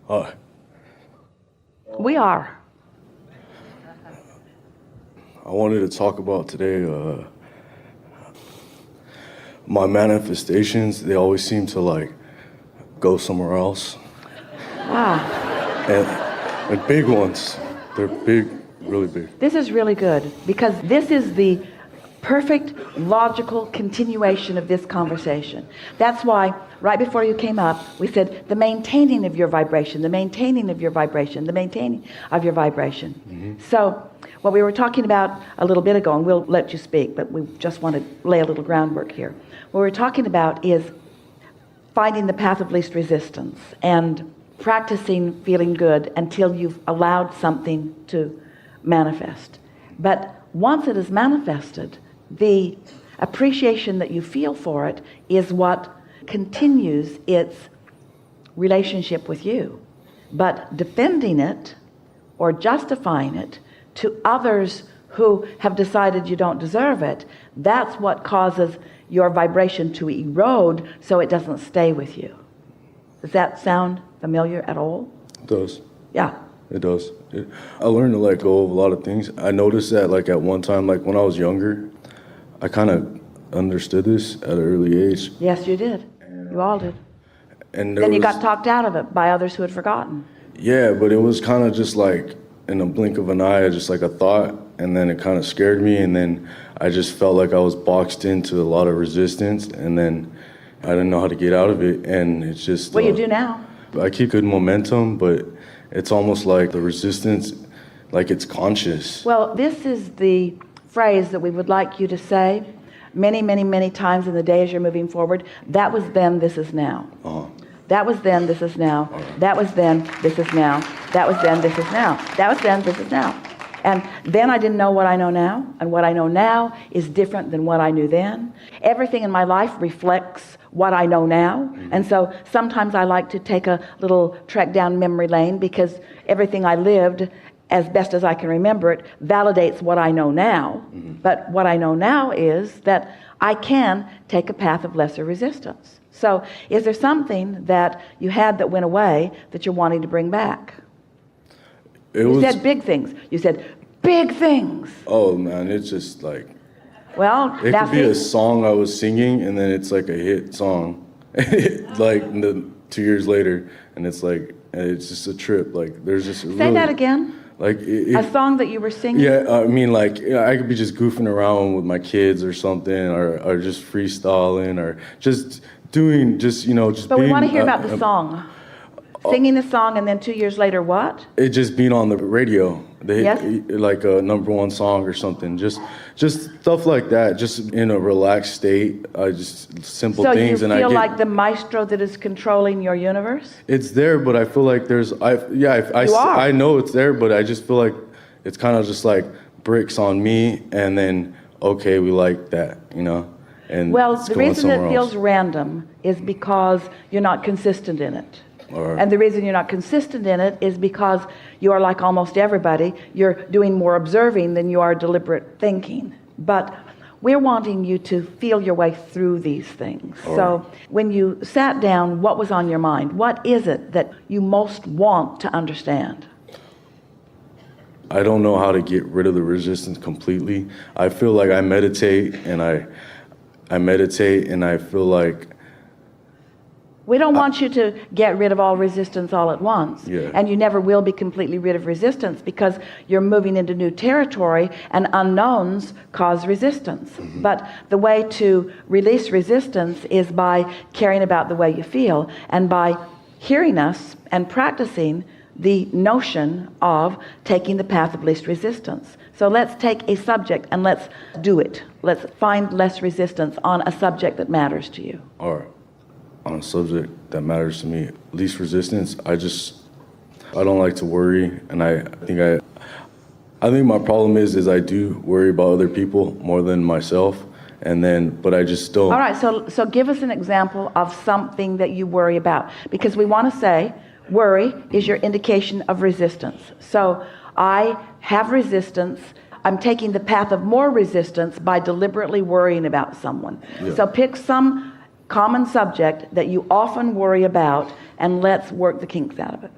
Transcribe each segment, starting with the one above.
Hi. We are. I wanted to talk about today my manifestations. They always seem to like go somewhere else. Wow. And big ones. They're big, really big. This is really good because this is the perfect logical continuation of this conversation. That's why right before you came up, we said the maintaining of your vibration, the maintaining of your vibration, the maintaining of your vibration. Mm-hmm. So what we were talking about a little bit ago, and we'll let you speak, but we just want to lay a little groundwork here. What we're talking about is finding the path of least resistance and practicing feeling good until you've allowed something to manifest. But once it is manifested, the appreciation that you feel for it is what continues its relationship with you. But defending it or justifying it to others who have decided you don't deserve it, that's what causes your vibration to erode so it doesn't stay with you. Does that sound familiar at all? It does. Yeah. It does. I learned to let go of a lot of things. I noticed that like at one time, like when I was younger, I kind of understood this at an early age. Yes, you did. You all did. And then you got talked out of it by others who had forgotten. Yeah, but it was kind of just like in a blink of an eye, just like a thought, and then it kind of scared me, and then I just felt like I was boxed into a lot of resistance, and then I didn't know how to get out of it, and it's just... What do you do now? I keep good momentum, but it's almost like the resistance, like it's conscious. Well, this is the phrase that we would like you to say many, many, many times in the day as you're moving forward. That was then, this is now. Uh-huh. That was then, this is now. That was then, this is now. That was then, this is now. That was then, this is now. And then I didn't know what I know now, and what I know now is different than what I knew then. Everything in my life reflects what I know now, and so sometimes I like to take a little trek down memory lane because everything I lived, as best as I can remember it, validates what I know now. But what I know now is that I can take a path of lesser resistance. So is there something that you had that went away that you're wanting to bring back? You said big things. You said big things. Oh man, it's just like... Well, it could be a song I was singing, and then it's like a hit song, like 2 years later, and it's like it's just a trip. Like there's just say that again. Like a song that you were singing. Yeah, I mean, like I could be just goofing around with my kids or something, or just freestyling, or just doing just. But being, we want to hear about the song. Singing the song, and then 2 years later, what? It just being on the radio. Yes? Like a #1 song or something. Just stuff like that. Just in a relaxed state. Just simple things. So you feel like the maestro that is controlling your universe? It's there, but I feel like I know it's there, but I just feel like it's kind of just like bricks on me, and then okay, we like that, And well, the reason it feels random is because you're not consistent in it. And the reason you're not consistent in it is because you are like almost everybody. You're doing more observing than you are deliberate thinking. But we're wanting you to feel your way through these things. So when you sat down, what was on your mind? What is it that you most want to understand? I don't know how to get rid of the resistance completely. I feel like I meditate, and I feel like... We don't want you to get rid of all resistance all at once. Yeah. And you never will be completely rid of resistance because you're moving into new territory, and unknowns cause resistance. But the way to release resistance is by caring about the way you feel, and by hearing us and practicing the notion of taking the path of least resistance. So let's take a subject and let's do it. Let's find less resistance on a subject that matters to you. All right. On a subject that matters to me, least resistance, I don't like to worry, and I think my problem is I do worry about other people more than myself, but I just don't. All right, so give us an example of something that you worry about, because we want to say worry is your indication of resistance. So I have resistance. I'm taking the path of more resistance by deliberately worrying about someone. Yeah. So pick some common subject that you often worry about and let's work the kinks out of it.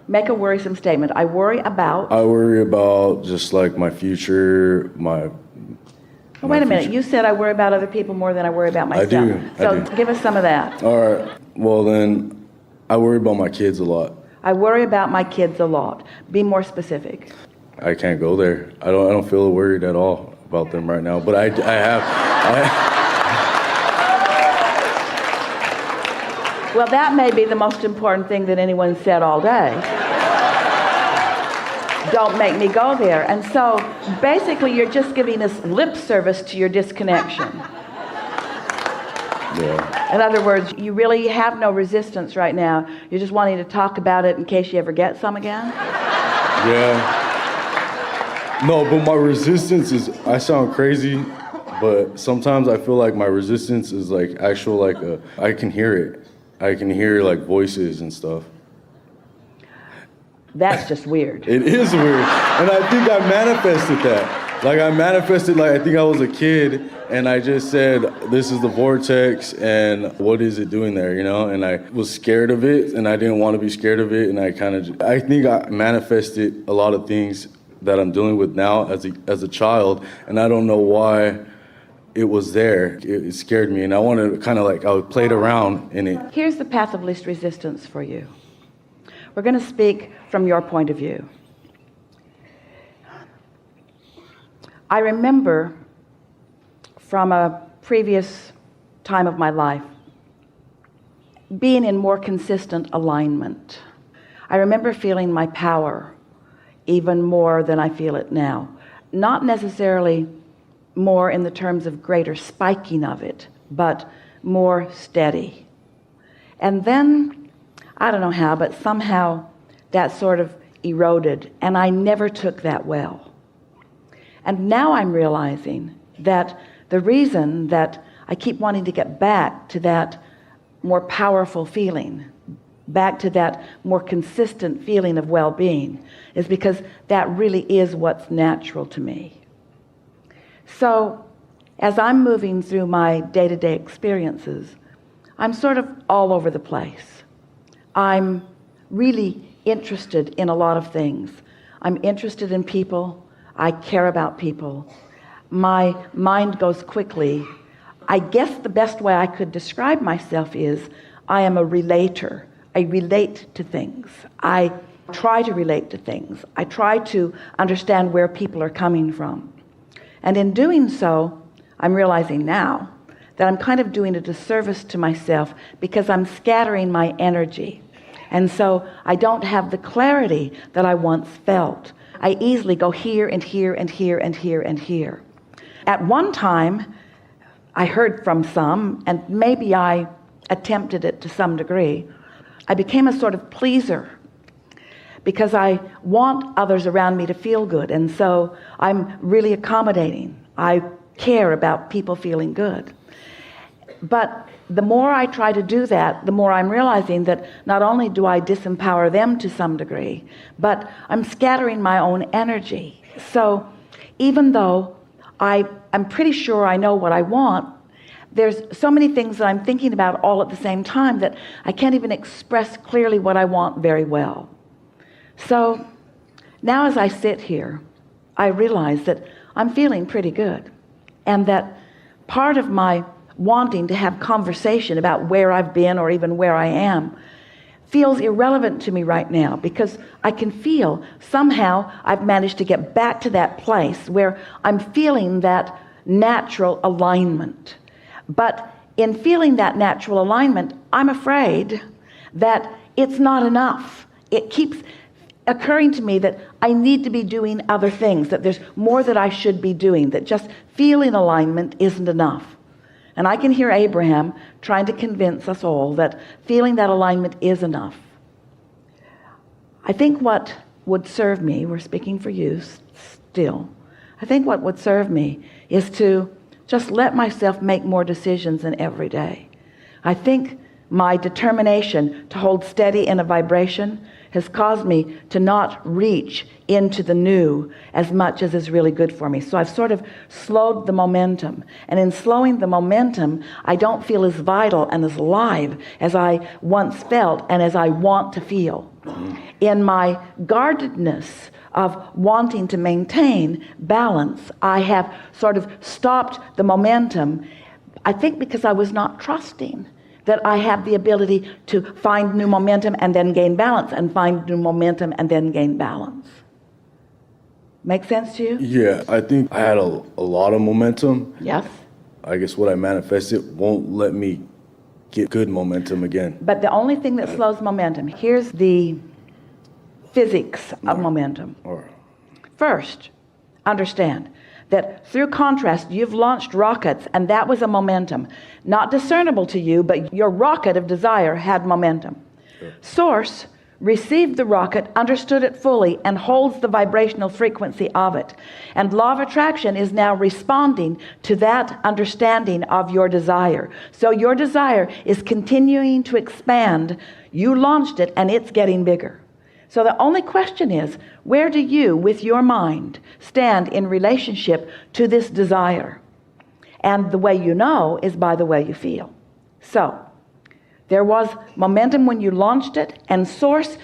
Make a worrisome statement. I worry about just like my future, wait a minute. You said I worry about other people more than I worry about myself. I do. Give us some of that. All right. Well, then I worry about my kids a lot. I worry about my kids a lot. Be more specific. I can't go there. I don't feel worried at all about them right now. But I have. Well, that may be the most important thing that anyone said all day. Don't make me go there. And so basically you're just giving us lip service to your disconnection. Yeah. In other words, you really have no resistance right now. You're just wanting to talk about it in case you ever get some again? Yeah. No, but my resistance is, I sound crazy, but sometimes I feel like my resistance is like actual, I can hear it. I can hear like voices and stuff. That's just weird. It is weird. And I think I manifested that. I think I was a kid and I just said, this is the vortex and what is it doing there, And I was scared of it and I didn't want to be scared of it. And I think I manifested a lot of things that I'm dealing with now as a child. And I don't know why it was there. It scared me. And I wanted to I played around in it. Here's the path of least resistance for you. We're going to speak from your point of view. I remember from a previous time of my life being in more consistent alignment. I remember feeling my power even more than I feel it now. Not necessarily more in the terms of greater spiking of it, but more steady. And then, I don't know how, but somehow that sort of eroded, and I never took that well. And now I'm realizing that the reason that I keep wanting to get back to that more powerful feeling, back to that more consistent feeling of well-being, is because that really is what's natural to me. So as I'm moving through my day-to-day experiences, I'm sort of all over the place. I'm really interested in a lot of things. I'm interested in people. I care about people. My mind goes quickly. I guess the best way I could describe myself is I am a relator. I relate to things. I try to relate to things. I try to understand where people are coming from. And in doing so, I'm realizing now that I'm kind of doing a disservice to myself because I'm scattering my energy. And so I don't have the clarity that I once felt. I easily go here and here and here and here and here. At one time, I heard from some, and maybe I attempted it to some degree, I became a sort of pleaser because I want others around me to feel good. And so I'm really accommodating. I care about people feeling good. But the more I try to do that, the more I'm realizing that not only do I disempower them to some degree, but I'm scattering my own energy. So even though I'm pretty sure I know what I want, there's so many things that I'm thinking about all at the same time that I can't even express clearly what I want very well. So now as I sit here, I realize that I'm feeling pretty good, and that part of my wanting to have conversation about where I've been or even where I am feels irrelevant to me right now, because I can feel somehow I've managed to get back to that place where I'm feeling that natural alignment. But in feeling that natural alignment, I'm afraid that it's not enough. It keeps occurring to me that I need to be doing other things, that there's more that I should be doing, that just feeling alignment isn't enough. And I can hear Abraham trying to convince us all that feeling that alignment is enough. I think what would serve me, we're speaking for you still, I think what would serve me is to just let myself make more decisions than every day. I think my determination to hold steady in a vibration has caused me to not reach into the new as much as is really good for me. So I've sort of slowed the momentum. And in slowing the momentum, I don't feel as vital and as alive as I once felt and as I want to feel. In my guardedness of wanting to maintain balance, I have sort of stopped the momentum, I think because I was not trusting that I have the ability to find new momentum and then gain balance, and find new momentum and then gain balance. Make sense to you? Yeah, I think I had a lot of momentum. Yes. I guess what I manifested won't let me get good momentum again. But the only thing that slows momentum, here's the physics of momentum. First, understand that through contrast, you've launched rockets, and that was a momentum. Not discernible to you, but your rocket of desire had momentum. Sure. Source received the rocket, understood it fully, and holds the vibrational frequency of it. And law of attraction is now responding to that understanding of your desire. So your desire is continuing to expand. You launched it, and it's getting bigger. So the only question is, where do you, with your mind, stand in relationship to this desire? And the way you know is by the way you feel. So there was momentum when you launched it, and source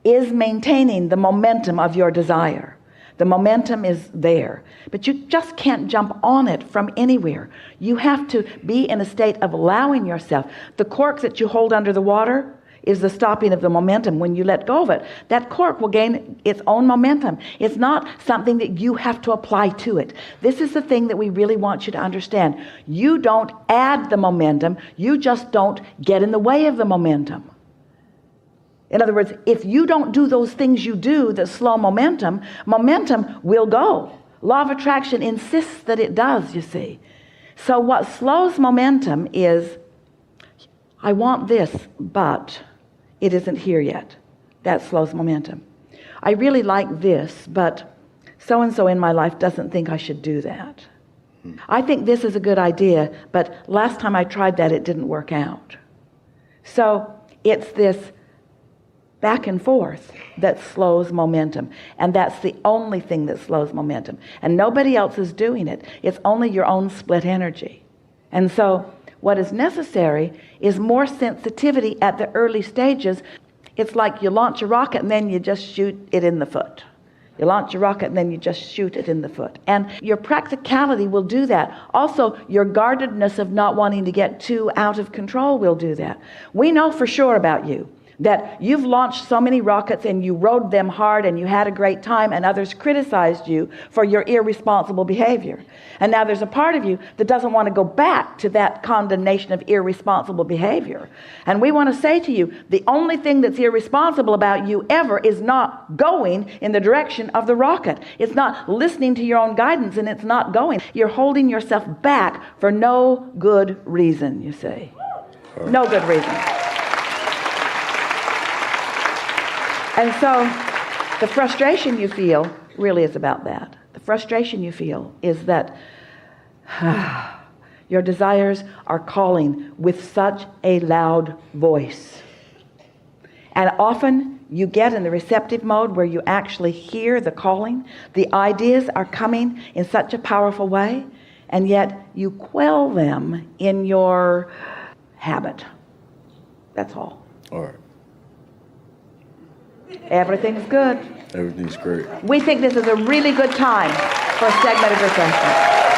is maintaining the momentum of your desire. The momentum is there, but you just can't jump on it from anywhere. You have to be in a state of allowing yourself. The cork that you hold under the water is the stopping of the momentum. When you let go of it, that cork will gain its own momentum. It's not something that you have to apply to it. This is the thing that we really want you to understand. You don't add the momentum, you just don't get in the way of the momentum. In other words, if you don't do those things you do that slow momentum, momentum will go. Law of attraction insists that it does, you see. So what slows momentum is, I want this, but it isn't here yet. That slows momentum. I really like this, but so-and-so in my life doesn't think I should do that. I think this is a good idea, but last time I tried that, it didn't work out. So it's this back and forth that slows momentum. And that's the only thing that slows momentum. And nobody else is doing it. It's only your own split energy. And so what is necessary is more sensitivity at the early stages. It's like you launch a rocket and then you just shoot it in the foot. You launch a rocket and then you just shoot it in the foot. And your practicality will do that. Also, your guardedness of not wanting to get too out of control will do that. We know for sure about you that you've launched so many rockets and you rode them hard and you had a great time, and others criticized you for your irresponsible behavior. And now there's a part of you that doesn't want to go back to that condemnation of irresponsible behavior. And we want to say to you, the only thing that's irresponsible about you ever is not going in the direction of the rocket. It's not listening to your own guidance, and it's not going. You're holding yourself back for no good reason, you see. No good reason. And so the frustration you feel really is about that. The frustration you feel is that your desires are calling with such a loud voice. And often you get in the receptive mode where you actually hear the calling. The ideas are coming in such a powerful way, and yet you quell them in your habit. That's all. All right. Everything's good. Everything's great. We think this is a really good time for a segment of refreshment.